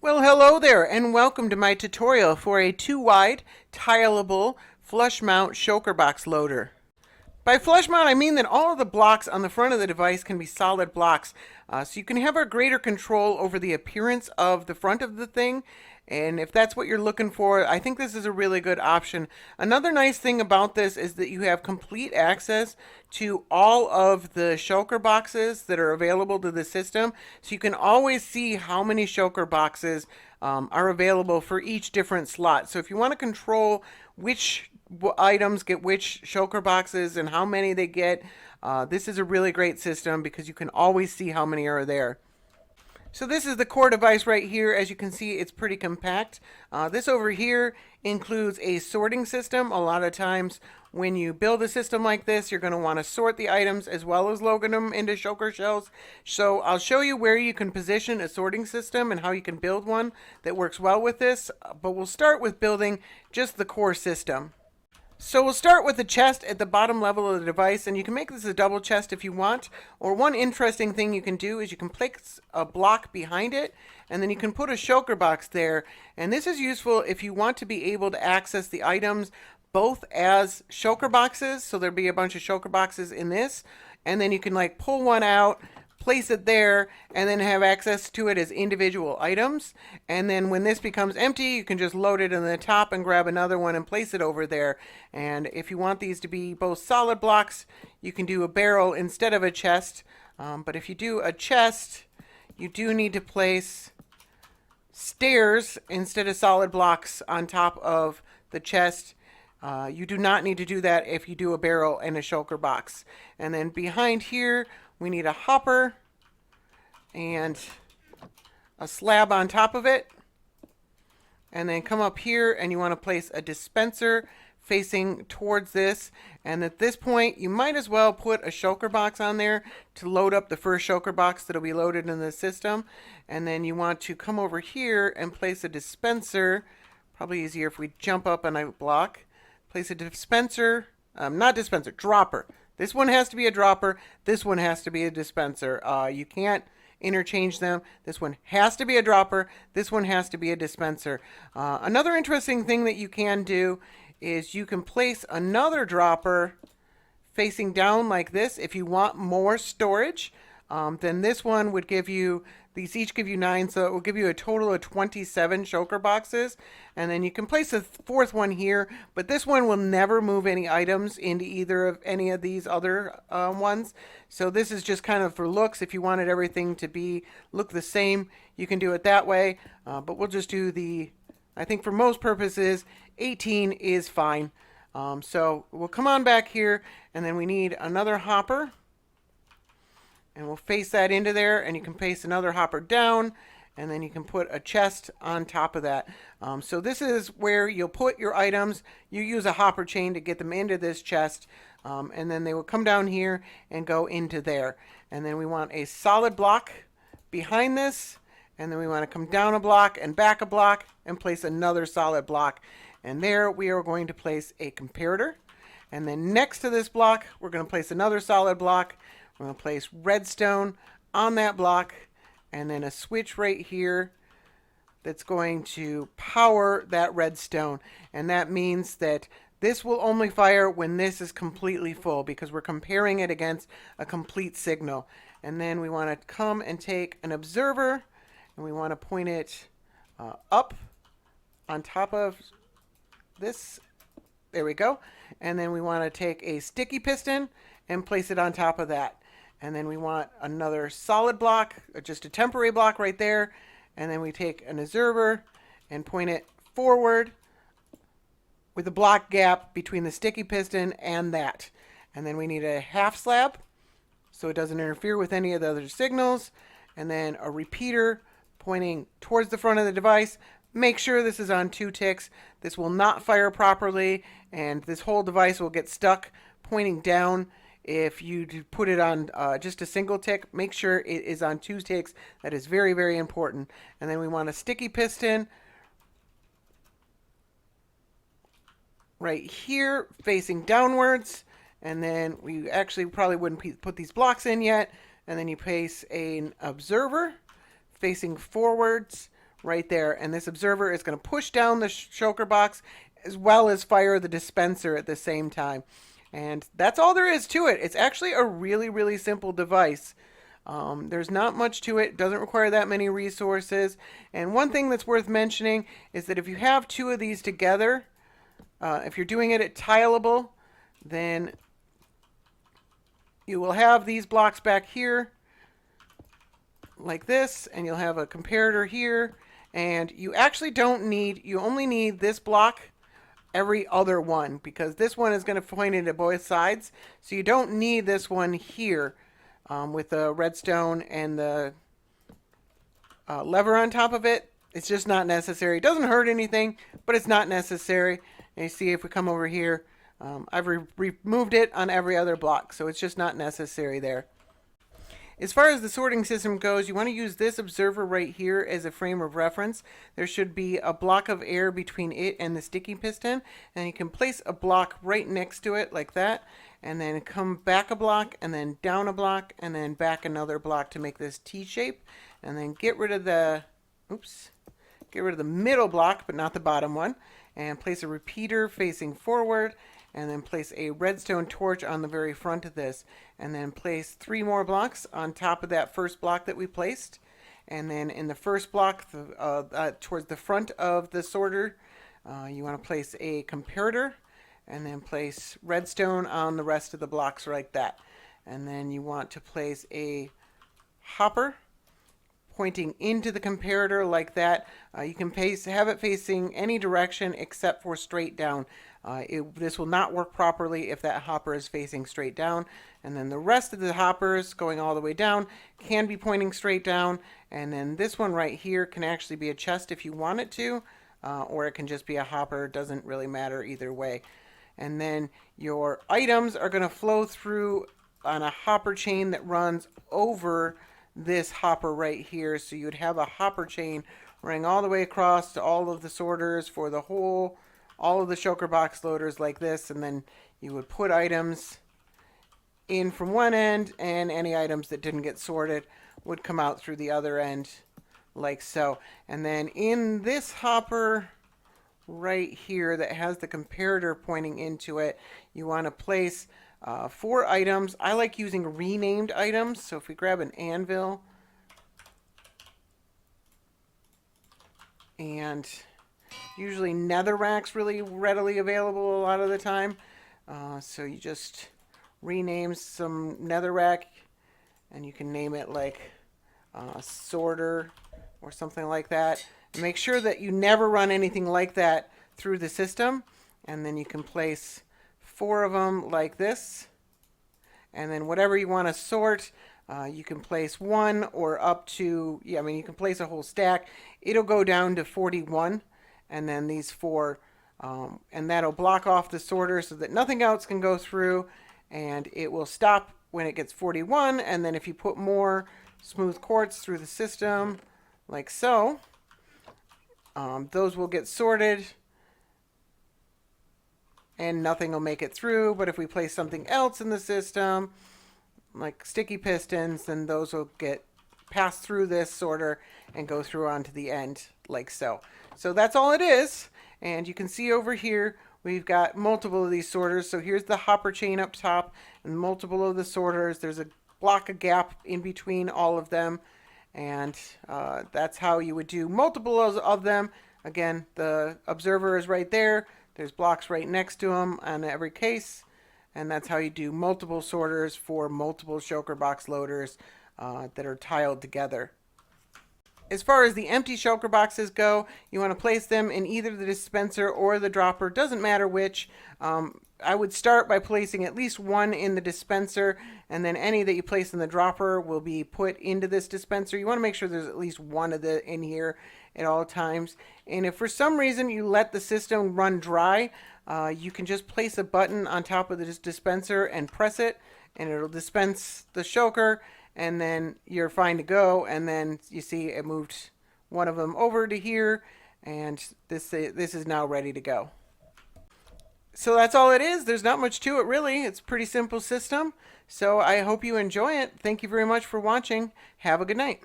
Well, hello there, and welcome to my tutorial for a 2-wide, tileable, flush mount Shulker box loader. By flush mount, I mean that all of the blocks on the front of the device can be solid blocks, so you can have a greater control over the appearance of the front of the thing. And if that's what you're looking for, I think this is a really good option. Another nice thing about this is that you have complete access to all of the Shulker boxes that are available to the system. So you can always see how many Shulker boxes are available for each different slot. So if you want to control which items get which Shulker boxes and how many they get, this is a really great system because you can always see how many are there. So this is the core device right here. As you can see, it's pretty compact. This over here includes a sorting system. A lot of times when you build a system like this, you're going to want to sort the items as well as loading them into Shulker shells. So I'll show you where you can position a sorting system and how you can build one that works well with this. But we'll start with building just the core system. So we'll start with the chest at the bottom level of the device, and you can make this a double chest if you want. Or one interesting thing you can do is you can place a block behind it, and then you can put a Shulker box there. And this is useful if you want to be able to access the items both as Shulker boxes, so there'll be a bunch of Shulker boxes in this, and then you can like pull one out, place it there, and then have access to it as individual items. And then when this becomes empty, you can just load it in the top and grab another one and place it over there. And if you want these to be both solid blocks, you can do a barrel instead of a chest. But if you do a chest, you do need to place stairs instead of solid blocks on top of the chest. You do not need to do that if you do a barrel and a Shulker box. And then behind here, we need a hopper and a slab on top of it. And then come up here and you want to place a dispenser facing towards this. And at this point, you might as well put a Shulker box on there to load up the first Shulker box that'll be loaded in the system. And then you want to come over here and place a dispenser. Probably easier if we jump up on a block. Place a dispenser, dropper. This one has to be a dropper. This one has to be a dispenser. You can't interchange them. This one has to be a dropper. This one has to be a dispenser. Another interesting thing that you can do is you can place another dropper facing down like this. If you want more storage, then this one would give you, these each give you 9, so it will give you a total of 27 Shulker boxes. And then you can place a fourth one here, but this one will never move any items into either of any of these other ones. So this is just kind of for looks. If you wanted everything to look the same, you can do it that way. But we'll just do I think for most purposes, 18 is fine. So we'll come on back here, and then we need another hopper. And we'll face that into there, and you can paste another hopper down, and then you can put a chest on top of that. So this is where you'll put your items. You use a hopper chain to get them into this chest, and then they will come down here and go into there. And then we want a solid block behind this, and then we want to come down a block and back a block and place another solid block. And there we are going to place a comparator. And then next to this block, we're going to place another solid block. We're going to place redstone on that block, and then a switch right here that's going to power that redstone. And that means that this will only fire when this is completely full, because we're comparing it against a complete signal. And then we want to come and take an observer, and we want to point it up on top of this. There we go. And then we want to take a sticky piston and place it on top of that. And then we want another solid block, or just a temporary block right there. And then we take an observer and point it forward with a block gap between the sticky piston and that. And then we need a half slab so it doesn't interfere with any of the other signals. And then a repeater pointing towards the front of the device. Make sure this is on 2 ticks. This will not fire properly, and this whole device will get stuck pointing down. If you put it on just a single tick, make sure it is on 2 ticks. That is very, very important. And then we want a sticky piston right here facing downwards. And then we actually probably wouldn't put these blocks in yet. And then you place an observer facing forwards right there. And this observer is going to push down the shulker box as well as fire the dispenser at the same time. And that's all there is to it. It's actually a really, really simple device. There's not much to it. Doesn't require that many resources. And one thing that's worth mentioning is that if you have two of these together, if you're doing it at Tileable, then you will have these blocks back here like this, and you'll have a comparator here. And you actually don't need, you only need this block every other one, because this one is going to point into both sides. So you don't need this one here with the redstone and the lever on top of it. It's just not necessary. It doesn't hurt anything, but it's not necessary. And you see if we come over here, I've removed it on every other block, so it's just not necessary there. As far as the sorting system goes, you want to use this observer right here as a frame of reference. There should be a block of air between it and the sticky piston, and you can place a block right next to it like that, and then come back a block, and then down a block, and then back another block to make this T shape, and then get rid of the, get rid of the middle block, but not the bottom one, and place a repeater facing forward, and then place a redstone torch on the very front of this, and then place 3 more blocks on top of that first block that we placed. And then in the first block, towards the front of the sorter, you want to place a comparator, and then place redstone on the rest of the blocks like that. And then you want to place a hopper pointing into the comparator like that. You can have it facing any direction except for straight down. This will not work properly if that hopper is facing straight down. And then the rest of the hoppers going all the way down can be pointing straight down. And then this one right here can actually be a chest if you want it to, or it can just be a hopper. It doesn't really matter either way. And then your items are going to flow through on a hopper chain that runs over this hopper right here. So you'd have a hopper chain running all the way across to all of the sorters for the whole, all of the shulker box loaders like this, and then you would put items in from one end, and any items that didn't get sorted would come out through the other end like so. And then in this hopper right here that has the comparator pointing into it, you want to place 4 items. I like using renamed items, so if we grab an anvil and usually netherrack's really readily available a lot of the time. So you just rename some netherrack, and you can name it like sorter or something like that. And make sure that you never run anything like that through the system. And then you can place 4 of them like this. And then whatever you want to sort, you can place 1 or up to, you can place a whole stack. It'll go down to 41. And then these 4, and that'll block off the sorter so that nothing else can go through, and it will stop when it gets 41. And then if you put more smooth quartz through the system like so, those will get sorted and nothing will make it through. But if we place something else in the system like sticky pistons, then those will get passed through this sorter and go through onto the end like so. So that's all it is. And you can see over here we've got multiple of these sorters. So here's the hopper chain up top and multiple of the sorters. There's a block of gap in between all of them, and that's how you would do multiple of them. Again, the observer is right there. There's blocks right next to them on every case, and that's how you do multiple sorters for multiple shulker box loaders that are tiled together. As far as the empty shulker boxes go, you want to place them in either the dispenser or the dropper. Doesn't matter which. I would start by placing at least 1 in the dispenser, and then any that you place in the dropper will be put into this dispenser. You want to make sure there's at least 1 of the in here at all times. And if for some reason you let the system run dry, you can just place a button on top of the dispenser and press it, and it'll dispense the shulker, and then you're fine to go. And then you see it moved one of them over to here, and this is now ready to go. So that's all it is. There's not much to it really. It's a pretty simple system. So I hope you enjoy it. Thank you very much for watching. Have a good night.